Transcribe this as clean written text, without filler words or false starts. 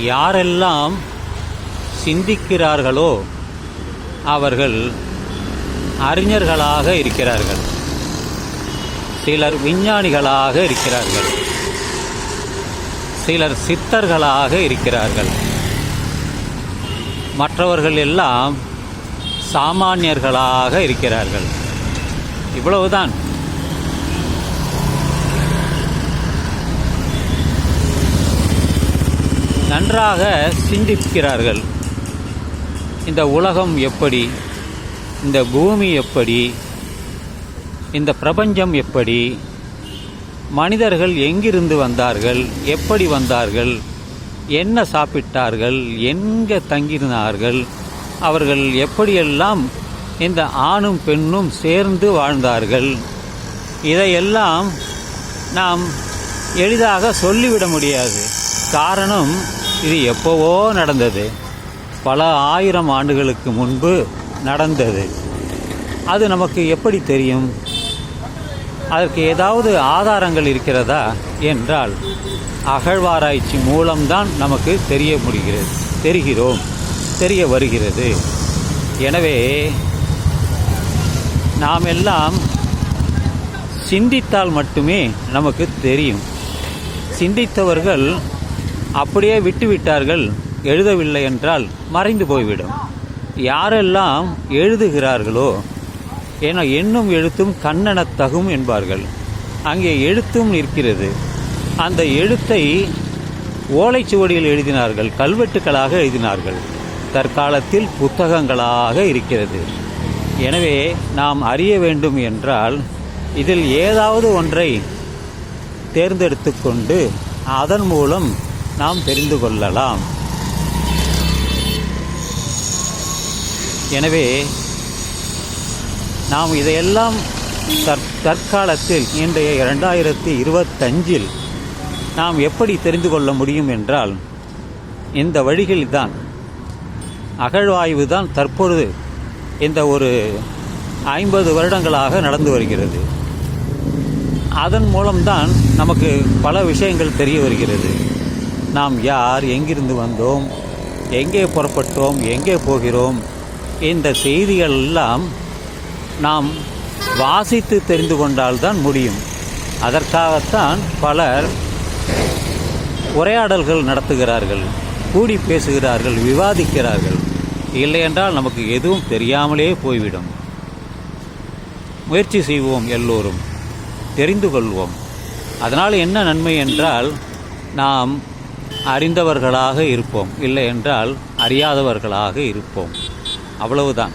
யாரெல்லாம் சிந்திக்கிறார்களோ அவர்கள் அறிஞர்களாக இருக்கிறார்கள். சிலர் விஞ்ஞானிகளாக இருக்கிறார்கள், சிலர் சித்தர்களாக இருக்கிறார்கள். மற்றவர்கள் எல்லாம் சாமானியர்களாக இருக்கிறார்கள். இவ்வளவுதான். நன்றாக சிந்திக்கிறார்கள். இந்த உலகம் எப்படி, இந்த பூமி எப்படி, இந்த பிரபஞ்சம் எப்படி, மனிதர்கள் எங்கிருந்து வந்தார்கள், எப்படி வந்தார்கள், என்ன சாப்பிட்டார்கள், எங்கே தங்கினார்கள், அவர்கள் எப்படியெல்லாம் இந்த ஆணும் பெண்ணும் சேர்ந்து வாழ்ந்தார்கள், இதையெல்லாம் நாம் எளிதாக சொல்லிவிட முடியாது. காரணம், இது எப்போவோ நடந்தது, பல ஆயிரம் ஆண்டுகளுக்கு முன்பு நடந்தது. அது நமக்கு எப்படி தெரியும்? அதற்கு ஏதாவது ஆதாரங்கள் இருக்கிறதா என்றால் அகழ்வாராய்ச்சி மூலம்தான் நமக்கு தெரிய வருகிறது. எனவே நாம் எல்லாம் சிந்தித்தால் மட்டுமே நமக்கு தெரியும். சிந்தித்தவர்கள் அப்படியே விட்டுவிட்டார்கள், எழுதவில்லை என்றால் மறைந்து போய்விடும். யாரெல்லாம் எழுதுகிறார்களோ, ஏன்னா எண்ணும் எழுத்தும் கண்ணெனத் தகும் என்பார்கள். அங்கே எழுத்தும் நிற்கிறது. அந்த எழுத்தை ஓலைச்சுவடியில் எழுதினார்கள், கல்வெட்டுக்களாக எழுதினார்கள், தற்காலத்தில் புத்தகங்களாக இருக்கிறது. எனவே நாம் அறிய வேண்டும் என்றால் இதில் ஏதாவது ஒன்றை தேர்ந்தெடுத்து கொண்டு அதன் மூலம் நாம் தெரிந்து கொள்ளலாம். எனவே நாம் இதையெல்லாம் தற்காலத்தில் இன்றைய 2025 நாம் எப்படி தெரிந்து கொள்ள முடியும் என்றால் இந்த வழிகளில்தான். அகழ்வாய்வு தான் தற்பொழுது இந்த ஒரு 50 வருடங்களாக நடந்து வருகிறது. அதன் மூலம்தான் நமக்கு பல விஷயங்கள் தெரிய வருகிறது. நாம் யார், எங்கிருந்து வந்தோம், எங்கே புறப்பட்டோம், எங்கே போகிறோம், இந்த செய்திகள் எல்லாம் நாம் வாசித்து தெரிந்து கொண்டால்தான் முடியும். அதற்காகத்தான் பலர் உரையாடல்கள் நடத்துகிறார்கள், கூடி பேசுகிறார்கள், விவாதிக்கிறார்கள். இல்லையென்றால் நமக்கு எதுவும் தெரியாமலே போய்விடும். முயற்சி செய்வோம், எல்லோரும் தெரிந்து கொள்வோம். அதனால் என்ன நன்மை என்றால் நாம் அறிந்தவர்களாக இருப்போம், இல்லை என்றால் அறியாதவர்களாக இருப்போம். அவ்வளவுதான்.